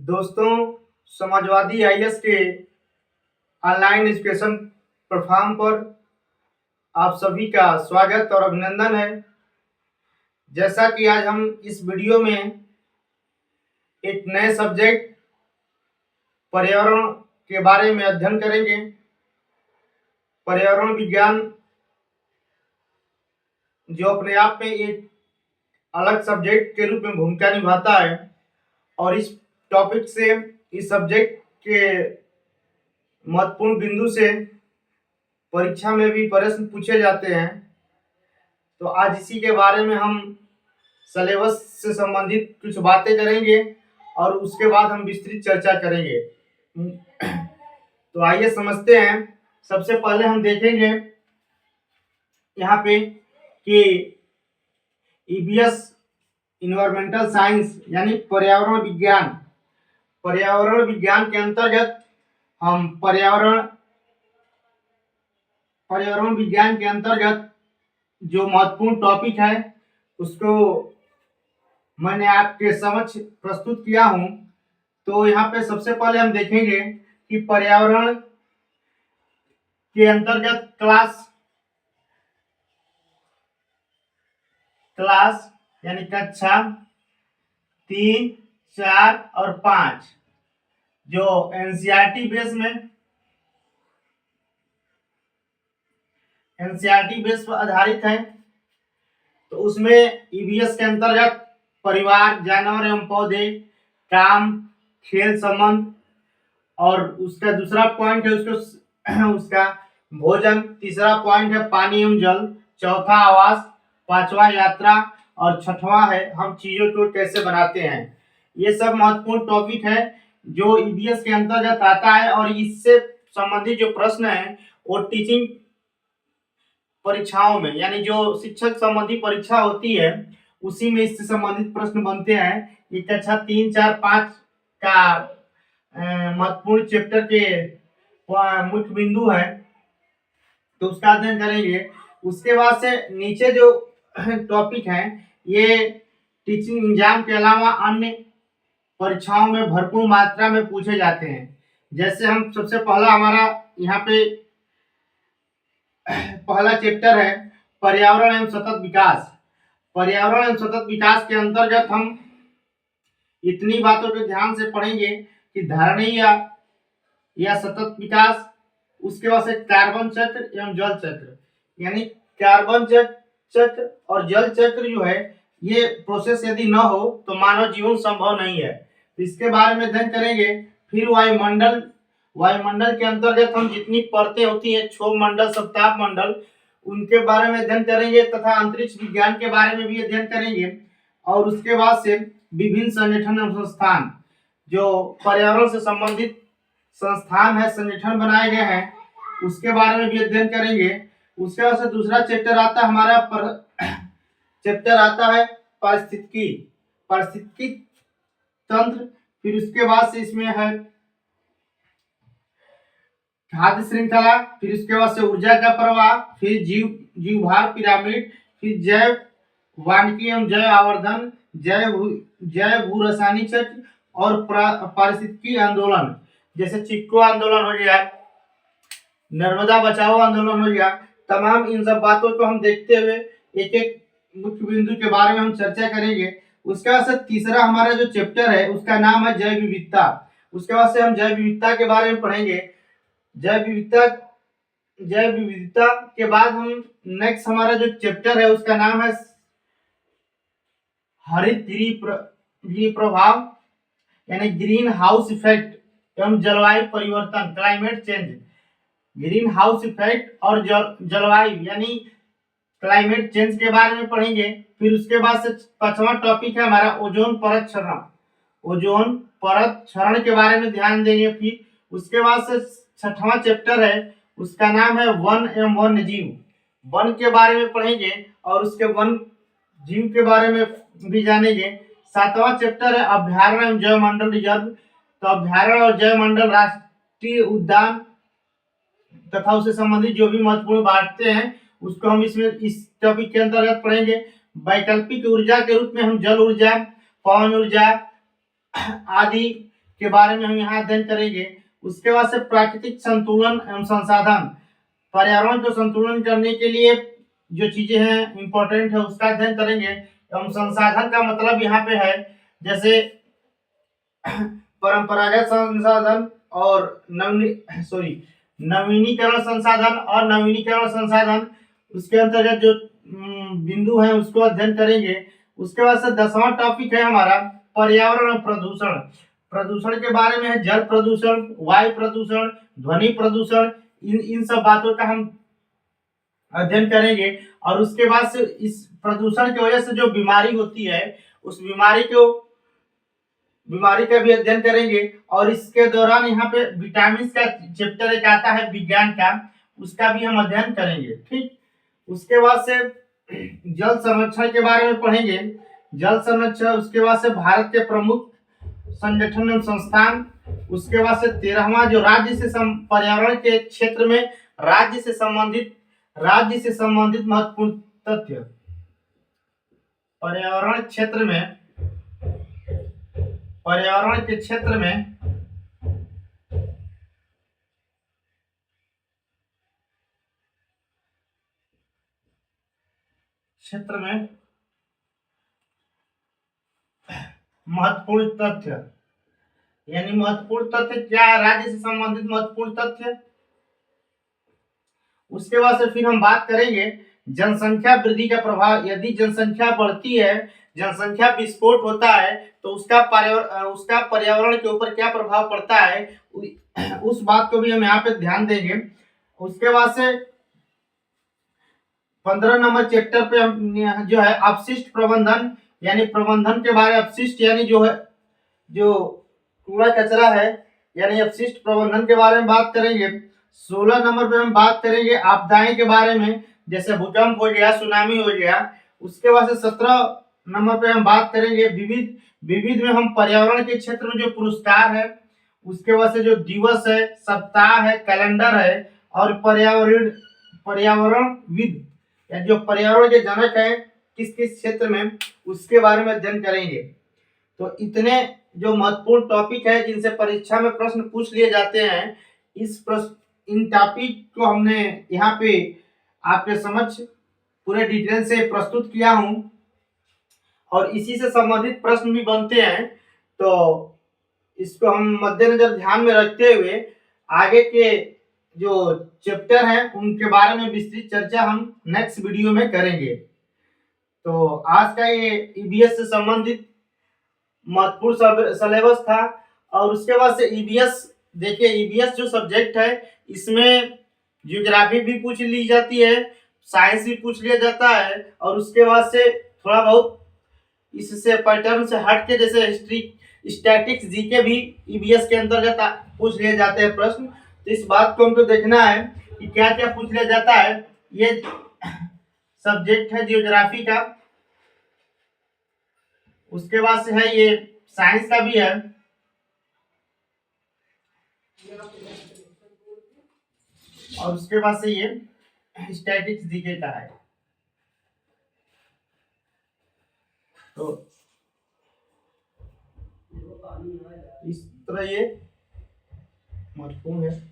दोस्तों, समाजवादी आईएएस के online education platform पर आप सभी का स्वागत और अभिनंदन है। जैसा कि आज हम इस वीडियो में एक नए सब्जेक्ट पर्यावरण के बारे में अध्ययन करेंगे। पर्यावरण विज्ञान जो अपने आप में एक अलग सब्जेक्ट के रूप में भूमिका निभाता है और इस टॉपिक से, इस सब्जेक्ट के महत्वपूर्ण बिंदु से परीक्षा में भी प्रश्न पूछे जाते हैं। तो आज इसी के बारे में हम सिलेबस से संबंधित कुछ बातें करेंगे और उसके बाद हम विस्तृत चर्चा करेंगे। तो आइए समझते हैं। सबसे पहले हम देखेंगे यहाँ पे कि ईवीएस इन्वायरमेंटल साइंस यानी पर्यावरण विज्ञान के अंतर्गत हम पर्यावरण विज्ञान के अंतर्गत जो महत्वपूर्ण टॉपिक है उसको मैंने आपके समक्ष प्रस्तुत किया हूं। तो यहाँ पे सबसे पहले हम देखेंगे कि पर्यावरण के अंतर्गत क्लास यानी कक्षा 3, 4 और 5 जो एनसीईआरटी बेस पर आधारित है। तो उसमें ईवीएस के अंतर्गत परिवार, जानवर एवं पौधे, काम, खेल संबंध और उसका दूसरा पॉइंट है उसका भोजन, तीसरा पॉइंट है पानी एवं जल, चौथा आवास, पांचवा यात्रा और छठवां है हम चीजों को कैसे बनाते हैं। ये सब महत्वपूर्ण टॉपिक है जो ईवीएस के अंतर्गत आता है और इससे संबंधित जो प्रश्न है वो टीचिंग परीक्षाओं में, यानी जो शिक्षक संबंधी परीक्षा होती है उसी में इससे संबंधित प्रश्न बनते हैं। ये कक्षा 3, 4, 5 का महत्वपूर्ण चैप्टर के मुख्य बिंदु है, तो उसका अध्ययन करेंगे। उसके बाद से नीचे जो टॉपिक है ये टीचिंग एग्जाम के अलावा अन्य परीक्षाओं में भरपूर मात्रा में पूछे जाते हैं। जैसे हम सबसे पहला हमारा यहाँ पे पहला चैप्टर है पर्यावरण एवं सतत विकास। पर्यावरण एवं सतत विकास के अंतर्गत हम इतनी बातों को ध्यान से पढ़ेंगे कि धारणीय या सतत विकास, उसके बाद से कार्बन चक्र एवं जल चक्र, यानी कार्बन चक्र और जल चक्र जो है ये प्रोसेस यदि न हो तो मानव जीवन संभव नहीं है। तो इसके बारे में अध्ययन करेंगे। फिर वायुमंडल के अंतर्गत हम जितनी परतें होती हैं, क्षोभ मंडल, सप्ताह मंडल, उनके बारे में अध्ययन करेंगे तथा अंतरिक्ष विज्ञान के बारे में भी अध्ययन करेंगे। और उसके बाद से विभिन्न संगठन एवं संस्थान जो पर्यावरण से संबंधित संस्थान है, संगठन बनाए गए हैं, उसके बारे में भी अध्ययन करेंगे। उसके बाद से दूसरा चैप्टर आता है हमारा पारिस्थितिकी तंत्र। फिर उसके बाद से इसमें है खाद्य श्रृंखला, फिर उसके बाद से ऊर्जा का प्रवाह, फिर जीवभार पिरामिड, फिर जैव वानिकी एवं जैव आवर्धन, जैव भू रासायनिक चक्र और पारिस्थितिकी आंदोलन, जैसे चिपको आंदोलन हो गया, नर्मदा बचाओ आंदोलन हो गया। तमाम इन सब बातों को हम देखते हुए एक एक मुख्य बिंदु के बारे में हम चर्चा करेंगे। उसके बाद से तीसरा हमारा जो चैप्टर है उसका नाम है जैव विविधता। उसके बाद से हम जैव विविधता के बारे में पढ़ेंगे। जैव विविधता के बाद हम नेक्स्ट हमारा जो चैप्टर है उसका नाम है हरित गृह प्रभाव, यानी ग्रीन हाउस इफेक्ट एवं जलवायु परिवर्तन, climate change. Green house effect और जलवायु यानी क्लाइमेट चेंज के बारे में पढ़ेंगे। फिर उसके बाद से पांचवा टॉपिक है हमारा ओजोन परत क्षरण के बारे में ध्यान देंगे। फिर उसके बाद से छठवां चैप्टर है उसका नाम है वन एवं वन्य जीव, वन के बारे में पढ़ेंगे और उसके वन जीव के बारे में भी जानेंगे। सातवां चैप्टर है अभ्यारण्य एवं जैव मंडल रिजर्व। तो अभ्यारण्य और जैव मंडल राष्ट्रीय उद्यान तथा उससे संबंधित जो भी महत्वपूर्ण बातें हैं उसको हम इस टॉपिक के अंतर्गत पढ़ेंगे। वैकल्पिक ऊर्जा के रूप में हम जल ऊर्जा, पवन ऊर्जा आदि के बारे में हम यहाँ अध्ययन करेंगे। उसके बाद से प्राकृतिक संतुलन एवं संसाधन, पर्यावरण को संतुलन करने के लिए जो चीजें हैं इंपॉर्टेंट है उसका अध्ययन करेंगे। एवं संसाधन का मतलब यहाँ पे है जैसे परंपरागत संसाधन और नवीनीकरण संसाधन और नवीनीकरण संसाधन, उसके अंतर्गत जो बिंदु है उसको अध्ययन करेंगे। उसके बाद से 10वां टॉपिक है हमारा पर्यावरण और प्रदूषण। प्रदूषण के बारे में है जल प्रदूषण, वायु प्रदूषण, ध्वनि प्रदूषण, इन सब बातों का हम अध्ययन करेंगे। और उसके बाद से इस प्रदूषण की वजह से जो बीमारी होती है उस बीमारी का भी अध्ययन करेंगे। और इसके दौरान यहाँ पे विटामिन का चैप्टर एक आता है विज्ञान का, उसका भी हम अध्ययन करेंगे। ठीक, उसके बाद से जल संरक्षण के बारे में पढ़ेंगे, जल संरक्षण। उसके बाद से भारत के प्रमुख संगठन एवं संस्थान। उसके बाद से 13वां जो राज्य से पर्यावरण के क्षेत्र में राज्य से संबंधित महत्वपूर्ण तथ्य। पर्यावरण के क्षेत्र में महत्वपूर्ण तथ्य, यानी महत्वपूर्ण तथ्य क्या है, राज्य से संबंधित महत्वपूर्ण तथ्य। उसके बाद से फिर हम बात करेंगे जनसंख्या वृद्धि का प्रभाव। यदि जनसंख्या बढ़ती है, जनसंख्या विस्फोट होता है तो उसका पर्यावरण के ऊपर क्या प्रभाव पड़ता है, उस बात को भी हम यहाँ पे ध्यान देंगे। उसके बाद से 15 नंबर चैप्टर पे हम जो है अपशिष्ट प्रबंधन, यानी प्रबंधन के बारे में, अपशिष्ट यानी जो है जो कूड़ा कचरा है, यानी अपशिष्ट प्रबंधन के बारे में बात करेंगे। 16 नंबर पे हम बात करेंगे आपदाएं के बारे में, जैसे भूकंप हो गया, सुनामी हो गया। उसके बाद से 17 नंबर पे हम बात करेंगे विविध में हम पर्यावरण के क्षेत्र में जो पुरस्कार है, उसके बाद से जो दिवस है, सप्ताह है, कैलेंडर है, और पर्यावरणविद या जो पर्यावरण के जनक है किस किस क्षेत्र में, उसके बारे में अध्ययन करेंगे। तो इतने जो महत्वपूर्ण टॉपिक है जिनसे परीक्षा में प्रश्न पूछ लिए जाते हैं, इन टॉपिक को हमने यहाँ पे आपके समक्ष पूरे डिटेल से प्रस्तुत किया हूं, और इसी से संबंधित प्रश्न भी बनते हैं। तो इसको हम मद्देनजर ध्यान में रखते हुए आगे के जो चैप्टर हैं उनके बारे में विस्तृत चर्चा हम नेक्स्ट वीडियो में करेंगे। तो आज का ये ईबीएस से संबंधित महत्वपूर्ण सिलेबस था। और उसके बाद से ईबीएस, देखिए ईबीएस जो सब्जेक्ट है इसमें ज्योग्राफी भी पूछ ली जाती है, साइंस भी पूछ लिया जाता है, और उसके बाद से थोड़ा बहुत इससे पैटर्न से हट के जैसे हिस्ट्री, स्टैटिक्स, जीके भी ईबीएस के अंतर्गत पूछ लिए जाते हैं प्रश्न। तो इस बात को हमको देखना है कि क्या क्या पूछ लिया जाता है। ये सब्जेक्ट है जियोग्राफी का, उसके बाद से है ये साइंस का भी है, और उसके बाद से ये स्टैटिक्स जीके का है। तो इस तरह ये महत्वपूर्ण है।